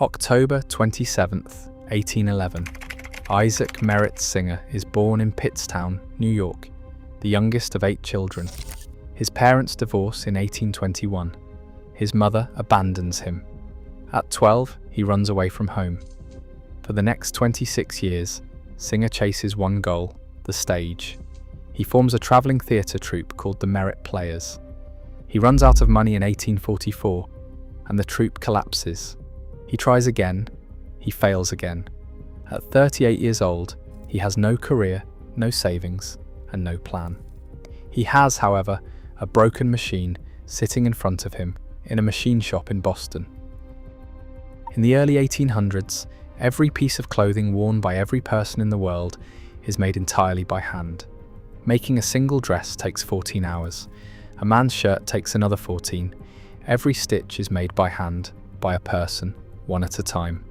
October 27th, 1811. Isaac Merritt Singer is born in Pittstown, New York, the youngest of 8 children. His parents divorce in 1821. His mother abandons him. At 12, he runs away from home. For the next 26 years, Singer chases one goal, the stage. He forms a travelling theatre troupe called the Merritt Players. He runs out of money in 1844, and the troupe collapses. He tries again, he fails again. At 38 years old, he has no career, no savings, and no plan. He has, however, a broken machine sitting in front of him in a machine shop in Boston. In the early 1800s, every piece of clothing worn by every person in the world is made entirely by hand. Making a single dress takes 14 hours. A man's shirt takes another 14. Every stitch is made by hand, by a person, one at a time.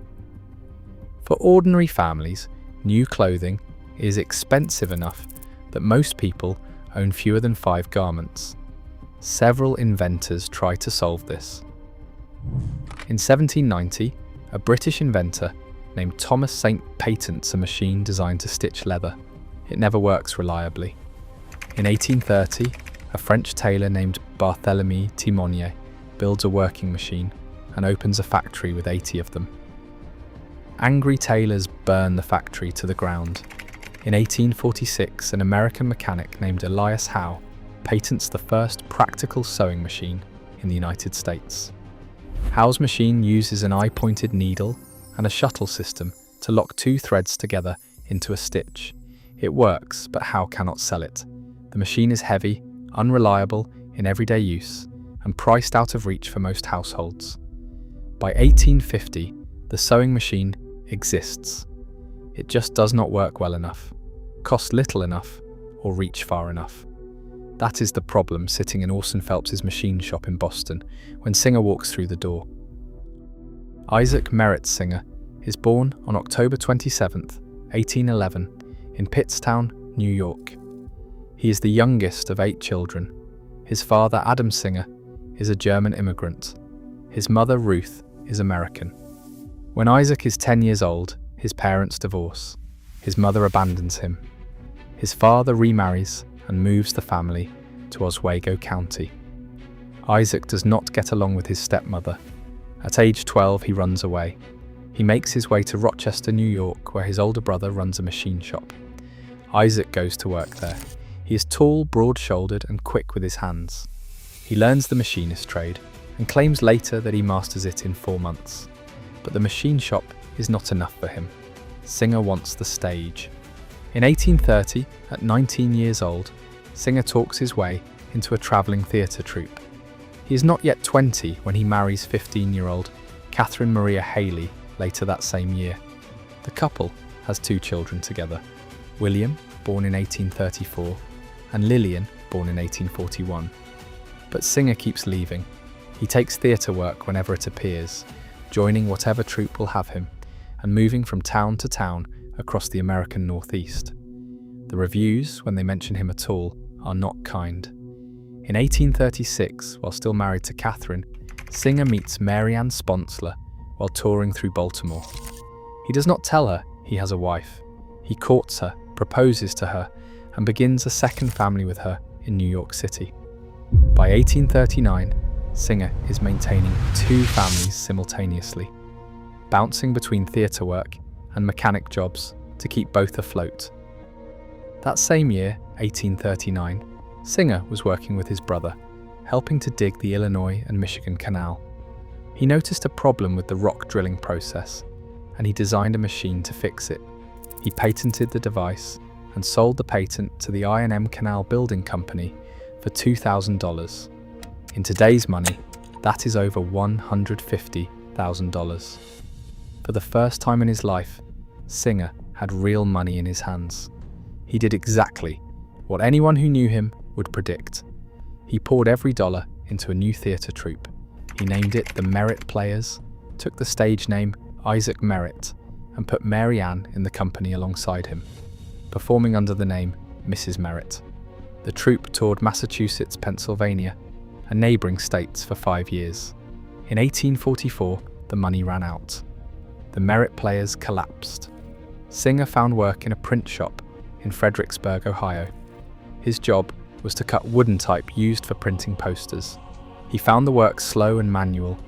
For ordinary families, new clothing is expensive enough that most people own fewer than 5 garments. Several inventors try to solve this. In 1790, a British inventor named Thomas Saint patents a machine designed to stitch leather. It never works reliably. In 1830, a French tailor named Barthélemy Timonier builds a working machine and opens a factory with 80 of them. Angry tailors burn the factory to the ground. In 1846, an American mechanic named Elias Howe patents the first practical sewing machine in the United States. Howe's machine uses an eye-pointed needle and a shuttle system to lock 2 threads together into a stitch. It works, but Howe cannot sell it. The machine is heavy, unreliable in everyday use, and priced out of reach for most households. By 1850, the sewing machine exists. It just does not work well enough, cost little enough, or reach far enough. That is the problem sitting in Orson Phelps's machine shop in Boston when Singer walks through the door. Isaac Merritt Singer is born on October 27th, 1811, in Pittstown, New York. He is the youngest of 8 children. His father, Adam Singer, is a German immigrant. His mother, Ruth, is American. When Isaac is 10 years old, his parents divorce. His mother abandons him. His father remarries and moves the family to Oswego County. Isaac does not get along with his stepmother. At age 12, he runs away. He makes his way to Rochester, New York, where his older brother runs a machine shop. Isaac goes to work there. He is tall, broad-shouldered, and quick with his hands. He learns the machinist trade and claims later that he masters it in 4 months. But the machine shop is not enough for him. Singer wants the stage. In 1830, at 19 years old, Singer talks his way into a travelling theatre troupe. He is not yet 20 when he marries 15-year-old Catherine Maria Haley later that same year. The couple has 2 children together, William, born in 1834, and Lillian, born in 1841. But Singer keeps leaving. He takes theatre work whenever it appears, joining whatever troupe will have him, and moving from town to town across the American Northeast. The reviews, when they mention him at all, are not kind. In 1836, while still married to Catherine, Singer meets Mary Ann Sponsler while touring through Baltimore. He does not tell her he has a wife. He courts her, proposes to her, and begins a second family with her in New York City. By 1839, Singer is maintaining 2 families simultaneously, bouncing between theatre work and mechanic jobs to keep both afloat. That same year, 1839, Singer was working with his brother, helping to dig the Illinois and Michigan Canal. He noticed a problem with the rock drilling process, and he designed a machine to fix it. He patented the device and sold the patent to the I&M Canal Building Company for $2,000. In today's money, that is over $150,000. For the first time in his life, Singer had real money in his hands. He did exactly what anyone who knew him would predict. He poured every dollar into a new theatre troupe. He named it the Merritt Players, took the stage name Isaac Merritt, and put Mary Ann in the company alongside him, performing under the name Mrs. Merritt. The troupe toured Massachusetts, Pennsylvania, and neighbouring states for 5 years. In 1844, the money ran out. the Merritt Players collapsed. Singer found work in a print shop in Fredericksburg, Ohio. His job was to cut wooden type used for printing posters. He found the work slow and manual,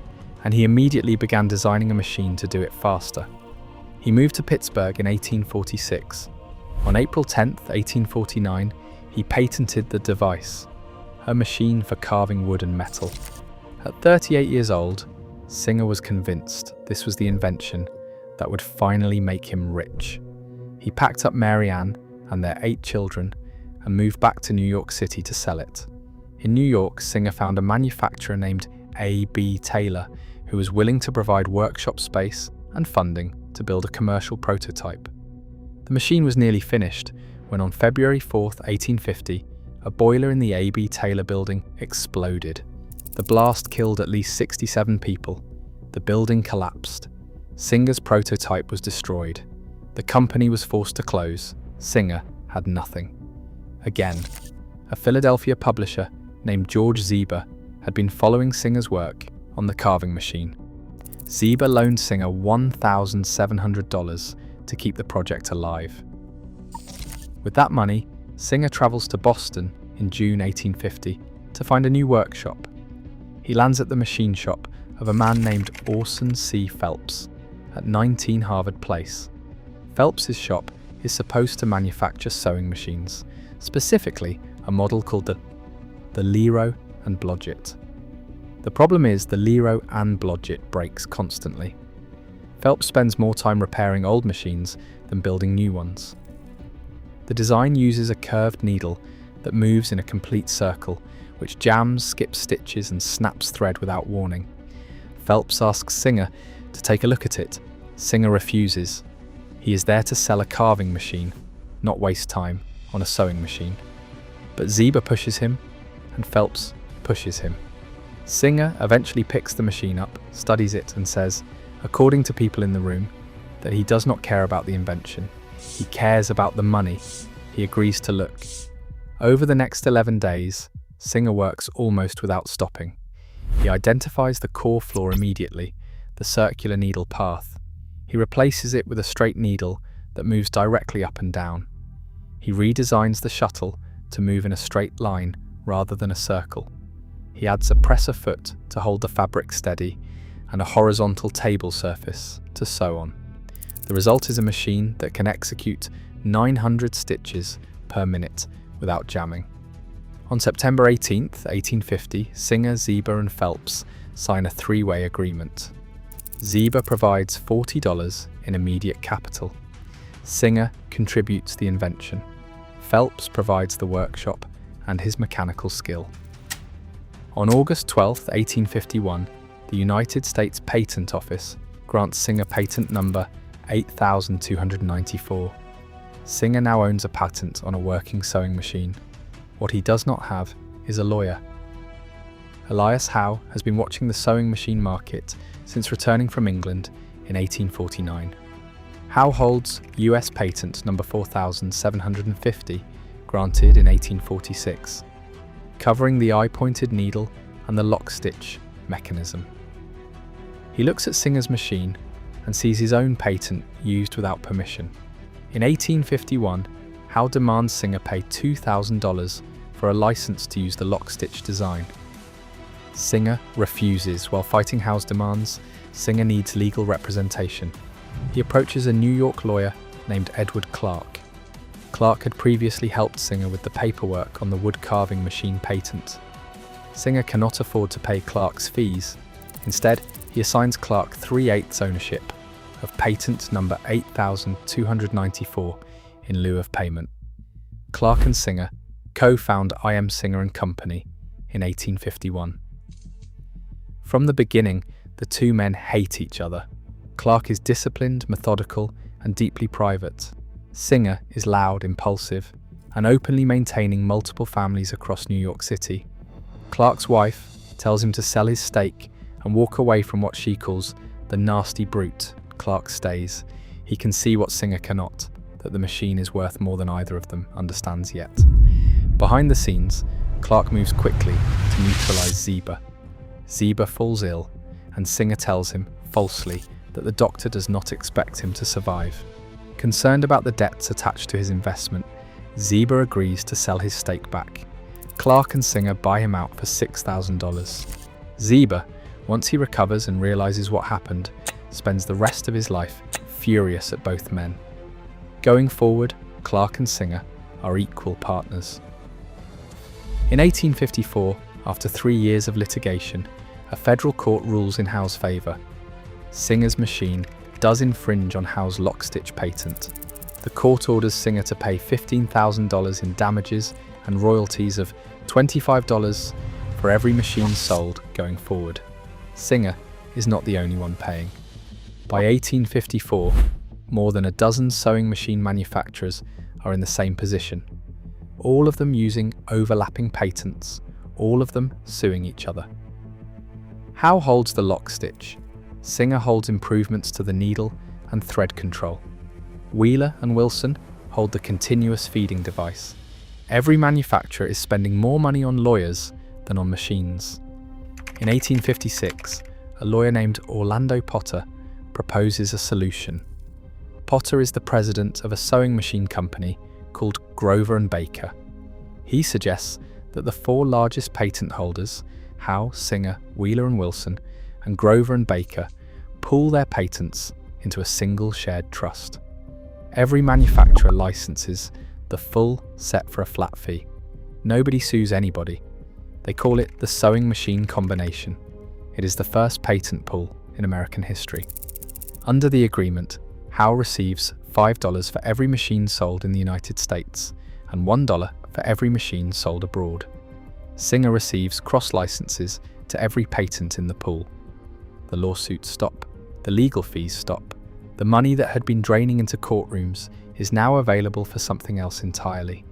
and he immediately began designing a machine to do it faster. He moved to Pittsburgh in 1846. On April 10, 1849, he patented the device, a machine for carving wood and metal. At 38 years old, Singer was convinced this was the invention that would finally make him rich. He packed up Mary Ann and their 8 children and moved back to New York City to sell it. In New York, Singer found a manufacturer named A.B. Taylor who was willing to provide workshop space and funding to build a commercial prototype. The machine was nearly finished when on February 4, 1850, a boiler in the A.B. Taylor building exploded. The blast killed at least 67 people. The building collapsed. Singer's prototype was destroyed. The company was forced to close. Singer had nothing. Again, a Philadelphia publisher named George Zeber had been following Singer's work on the carving machine. Zeber loaned Singer $1,700 to keep the project alive. With that money, Singer travels to Boston in June 1850 to find a new workshop. He lands at the machine shop of a man named Orson C. Phelps at 19 Harvard Place. Phelps's shop is supposed to manufacture sewing machines, specifically a model called the Lero and Blodgett. The problem is the Lero and Blodgett breaks constantly. Phelps spends more time repairing old machines than building new ones. The design uses a curved needle that moves in a complete circle, which jams, skips stitches, and snaps thread without warning. Phelps asks Singer to take a look at it. Singer refuses. He is there to sell a carving machine, not waste time on a sewing machine. But Zeber pushes him, and Phelps pushes him. Singer eventually picks the machine up, studies it, and says, according to people in the room, that he does not care about the invention. He cares about the money. He agrees to look. Over the next 11 days, Singer works almost without stopping. He identifies the core flaw immediately, the circular needle path. He replaces it with a straight needle that moves directly up and down. He redesigns the shuttle to move in a straight line rather than a circle. He adds a presser foot to hold the fabric steady and a horizontal table surface to sew on. The result is a machine that can execute 900 stitches per minute without jamming. On September 18, 1850, Singer, Zeber, and Phelps sign a 3-way agreement. Zeber provides $40 in immediate capital. Singer contributes the invention. Phelps provides the workshop and his mechanical skill. On August 12, 1851, the United States Patent Office grants Singer patent number 8294. Singer now owns a patent on a working sewing machine. What he does not have is a lawyer. Elias Howe has been watching the sewing machine market since returning from England in 1849. Howe holds US patent number 4750, granted in 1846, covering the eye-pointed needle and the lock-stitch mechanism. He looks at Singer's machine and sees his own patent used without permission. In 1851, Howe demands Singer pay $2,000 for a license to use the lock-stitch design. Singer refuses. While fighting Howe's demands, Singer needs legal representation. He approaches a New York lawyer named Edward Clark. Clark had previously helped Singer with the paperwork on the wood carving machine patent. Singer cannot afford to pay Clark's fees. Instead, he assigns Clark 3/8 ownership of patent number 8294 in lieu of payment. Clark and Singer co-found I.M. Singer & Company in 1851. From the beginning, the two men hate each other. Clark is disciplined, methodical, and deeply private. Singer is loud, impulsive, and openly maintaining multiple families across New York City. Clark's wife tells him to sell his stake and walk away from what she calls the nasty brute. Clark stays. He can see what Singer cannot, that the machine is worth more than either of them understands yet. Behind the scenes, Clark moves quickly to neutralize Zeber. Zeber falls ill, and Singer tells him, falsely, that the doctor does not expect him to survive. Concerned about the debts attached to his investment, Zeba agrees to sell his stake back. Clark and Singer buy him out for $6,000. Zeba, once he recovers and realizes what happened, spends the rest of his life furious at both men. Going forward, Clark and Singer are equal partners. In 1854, after 3 years of litigation, a federal court rules in Howe's favor. Singer's machine does infringe on Howe's lock-stitch patent. The court orders Singer to pay $15,000 in damages and royalties of $25 for every machine sold going forward. Singer is not the only one paying. By 1854, more than a dozen sewing machine manufacturers are in the same position, all of them using overlapping patents, all of them suing each other. Howe holds the lock stitch. Singer holds improvements to the needle and thread control. Wheeler and Wilson hold the continuous feeding device. Every manufacturer is spending more money on lawyers than on machines. In 1856, a lawyer named Orlando Potter proposes a solution. Potter is the president of a sewing machine company called Grover and Baker. He suggests that the 4 largest patent holders, Howe, Singer, Wheeler and Wilson, and Grover and Baker, pool their patents into a single shared trust. Every manufacturer licenses the full set for a flat fee. Nobody sues anybody. They call it the sewing machine combination. It is the first patent pool in American history. Under the agreement, Howe receives $5 for every machine sold in the United States and $1 for every machine sold abroad. Singer receives cross-licenses to every patent in the pool. The lawsuits stop. The legal fees stop. The money that had been draining into courtrooms is now available for something else entirely.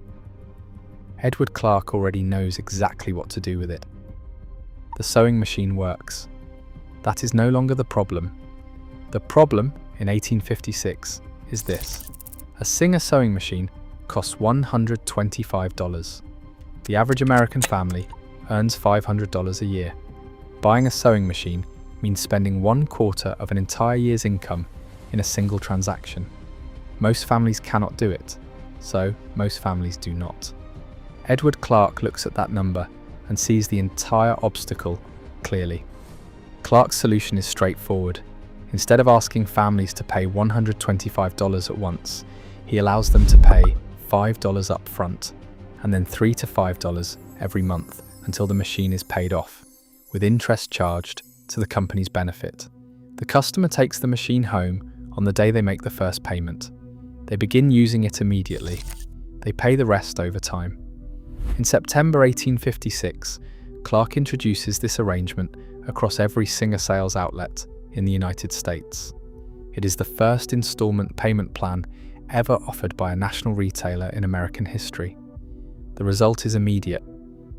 Edward Clark already knows exactly what to do with it. The sewing machine works. That is no longer the problem. The problem in 1856 is this. A Singer sewing machine costs $125. The average American family earns $500 a year. Buying a sewing machine means spending 1/4 of an entire year's income in a single transaction. Most families cannot do it, so most families do not. Edward Clark looks at that number and sees the entire obstacle clearly. Clark's solution is straightforward. Instead of asking families to pay $125 at once, he allows them to pay $5 up front and then $3 to $5 every month until the machine is paid off, with interest charged to the company's benefit. The customer takes the machine home on the day they make the first payment. They begin using it immediately. They pay the rest over time. In September 1856, Clark introduces this arrangement across every Singer sales outlet in the United States. It is the first installment payment plan ever offered by a national retailer in American history. The result is immediate.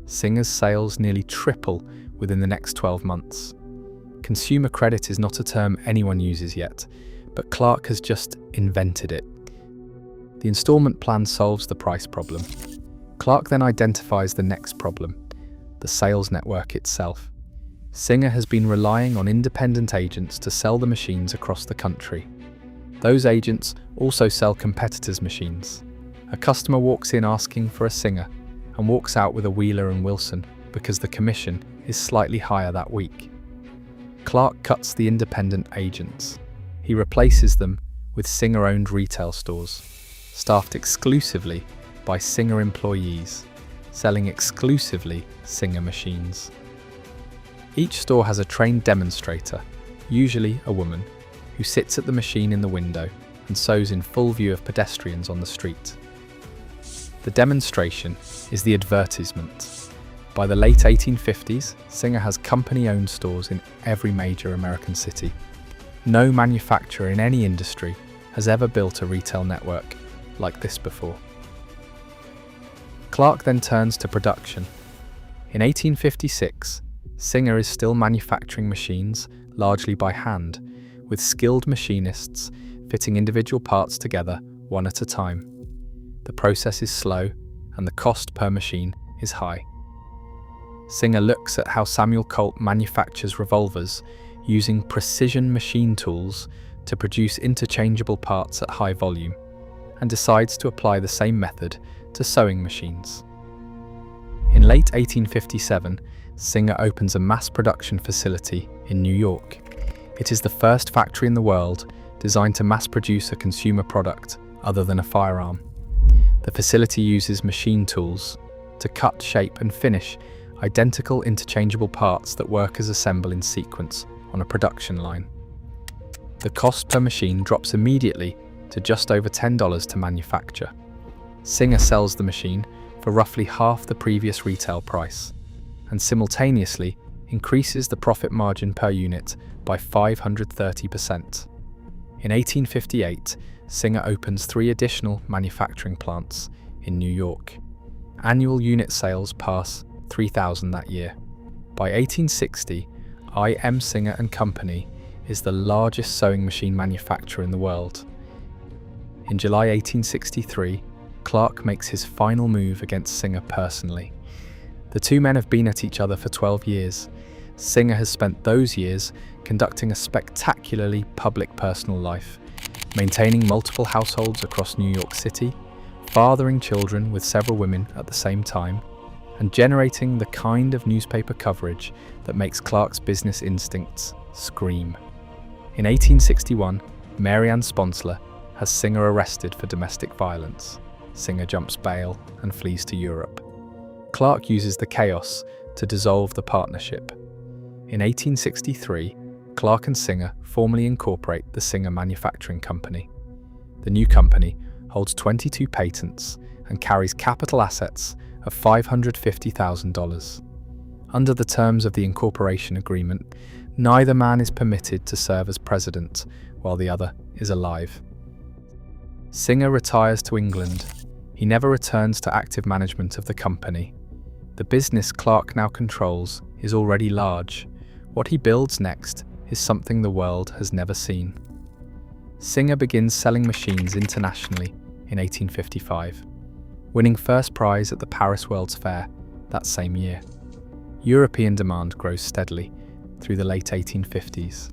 Singer's sales nearly triple within the next 12 months. Consumer credit is not a term anyone uses yet, but Clark has just invented it. The installment plan solves the price problem. Clark then identifies the next problem, the sales network itself. Singer has been relying on independent agents to sell the machines across the country. Those agents also sell competitors' machines. A customer walks in asking for a Singer and walks out with a Wheeler and Wilson because the commission is slightly higher that week. Clark cuts the independent agents. He replaces them with Singer-owned retail stores, staffed exclusively by Singer employees, selling exclusively Singer machines. Each store has a trained demonstrator, usually a woman, who sits at the machine in the window and sews in full view of pedestrians on the street. The demonstration is the advertisement. By the late 1850s, Singer has company-owned stores in every major American city. No manufacturer in any industry has ever built a retail network like this before. Clark then turns to production. In 1856, Singer is still manufacturing machines, largely by hand, with skilled machinists fitting individual parts together one at a time. The process is slow, and the cost per machine is high. Singer looks at how Samuel Colt manufactures revolvers using precision machine tools to produce interchangeable parts at high volume, and decides to apply the same method to sewing machines. In late 1857, Singer opens a mass production facility in New York. It is the first factory in the world designed to mass produce a consumer product other than a firearm. The facility uses machine tools to cut, shape, and finish identical interchangeable parts that workers assemble in sequence on a production line. The cost per machine drops immediately to just over $10 to manufacture. Singer sells the machine for roughly half the previous retail price, and simultaneously increases the profit margin per unit by 530%. In 1858, Singer opens 3 additional manufacturing plants in New York. Annual unit sales pass 3,000 that year. By 1860, I.M. Singer and Company is the largest sewing machine manufacturer in the world. In July 1863, Clark makes his final move against Singer personally. The two men have been at each other for 12 years. Singer has spent those years conducting a spectacularly public personal life, maintaining multiple households across New York City, fathering children with several women at the same time, and generating the kind of newspaper coverage that makes Clark's business instincts scream. In 1861, Mary Ann Sponsler has Singer arrested for domestic violence. Singer jumps bail and flees to Europe. Clark uses the chaos to dissolve the partnership. In 1863, Clark and Singer formally incorporate the Singer Manufacturing Company. The new company holds 22 patents and carries capital assets of $550,000. Under the terms of the incorporation agreement, neither man is permitted to serve as president while the other is alive. Singer retires to England. He never returns to active management of the company. The business Clark now controls is already large. What he builds next is something the world has never seen. Singer begins selling machines internationally in 1855, winning first prize at the Paris World's Fair that same year. European demand grows steadily through the late 1850s.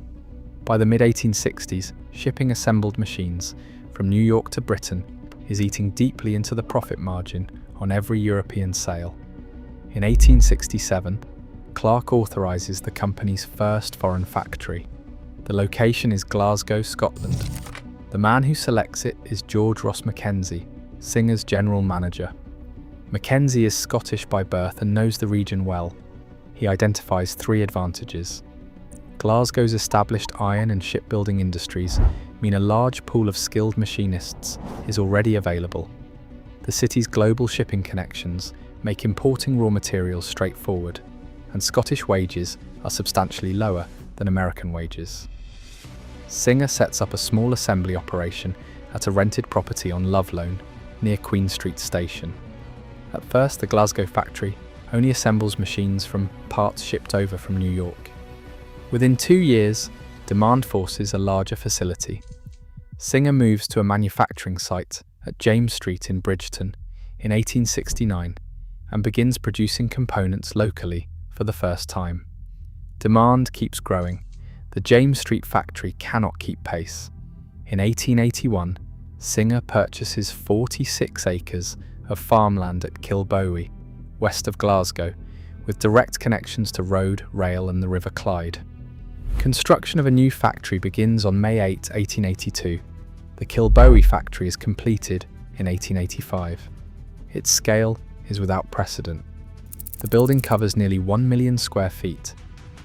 By the mid-1860s, shipping assembled machines from New York to Britain is eating deeply into the profit margin on every European sale. In 1867, Clark authorises the company's first foreign factory. The location is Glasgow, Scotland. The man who selects it is George Ross Mackenzie, Singer's general manager. Mackenzie is Scottish by birth and knows the region well. He identifies 3 advantages. Glasgow's established iron and shipbuilding industries mean a large pool of skilled machinists is already available. The city's global shipping connections make importing raw materials straightforward, and Scottish wages are substantially lower than American wages. Singer sets up a small assembly operation at a rented property on Love Lane, near Queen Street Station. At first, the Glasgow factory only assembles machines from parts shipped over from New York. Within 2 years, demand forces a larger facility. Singer moves to a manufacturing site at James Street in Bridgeton in 1869 and begins producing components locally for the first time. Demand keeps growing. The James Street factory cannot keep pace. In 1881, Singer purchases 46 acres of farmland at Kilbowie, west of Glasgow, with direct connections to road, rail and the River Clyde. Construction of a new factory begins on May 8, 1882. The Kilbowie factory is completed in 1885. Its scale is without precedent. The building covers nearly 1 million square feet.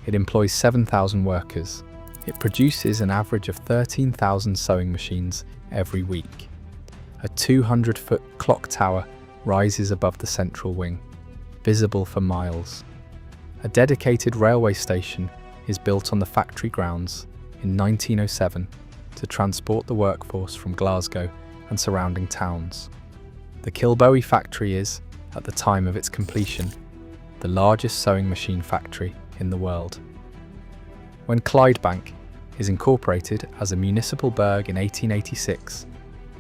It employs 7,000 workers. It produces an average of 13,000 sewing machines every week. A 200-foot clock tower rises above the central wing, visible for miles. A dedicated railway station is built on the factory grounds in 1907 to transport the workforce from Glasgow and surrounding towns. The Kilbowie factory is, at the time of its completion, the largest sewing machine factory in the world. When Clydebank is incorporated as a municipal burgh in 1886,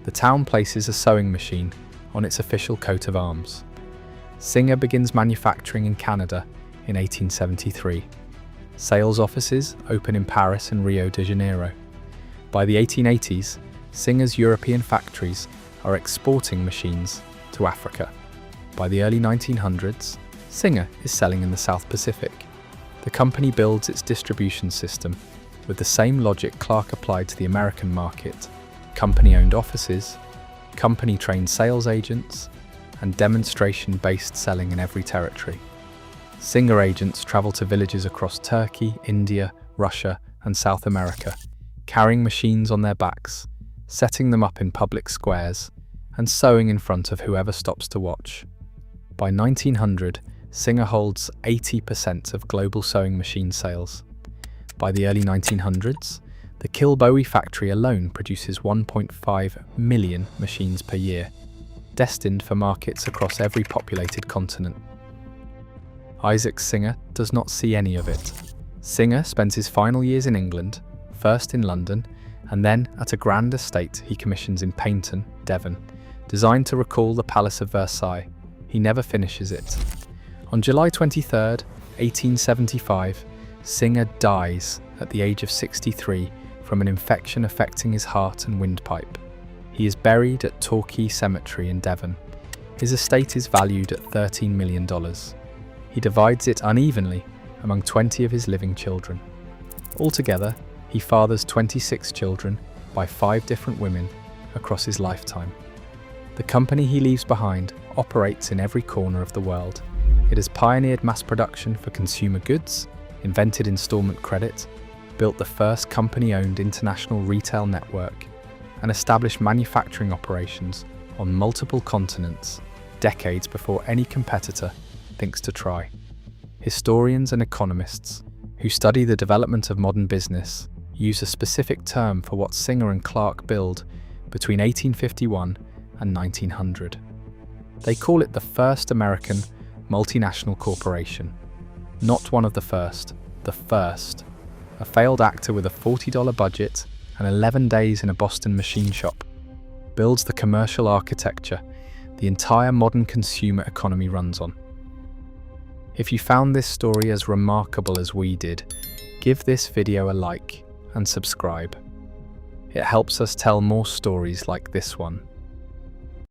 the town places a sewing machine on its official coat of arms. Singer begins manufacturing in Canada in 1873. Sales offices open in Paris and Rio de Janeiro. By the 1880s, Singer's European factories are exporting machines to Africa. By the early 1900s, Singer is selling in the South Pacific. The company builds its distribution system with the same logic Clark applied to the American market: company-owned offices, company-trained sales agents, and demonstration-based selling in every territory. Singer agents travel to villages across Turkey, India, Russia, and South America, carrying machines on their backs, setting them up in public squares, and sewing in front of whoever stops to watch. By 1900, Singer holds 80% of global sewing machine sales. By the early 1900s, the Kilbowie factory alone produces 1.5 million machines per year, destined for markets across every populated continent. Isaac Singer does not see any of it. Singer spends his final years in England, first in London, and then at a grand estate he commissions in Paynton, Devon, designed to recall the Palace of Versailles. He never finishes it. On July 23, 1875, Singer dies at the age of 63 from an infection affecting his heart and windpipe. He is buried at Torquay Cemetery in Devon. His estate is valued at $13 million. He divides it unevenly among 20 of his living children. Altogether, he fathers 26 children by 5 different women across his lifetime. The company he leaves behind operates in every corner of the world. It has pioneered mass production for consumer goods, invented installment credit, built the first company-owned international retail network, and established manufacturing operations on multiple continents decades before any competitor thinks to try. Historians and economists who study the development of modern business use a specific term for what Singer and Clark build between 1851 and 1900. They call it the first American multinational corporation. Not one of the first, the first. A failed actor with a $40 budget and 11 days in a Boston machine shop builds the commercial architecture the entire modern consumer economy runs on. If you found this story as remarkable as we did, give this video a like and subscribe. It helps us tell more stories like this one.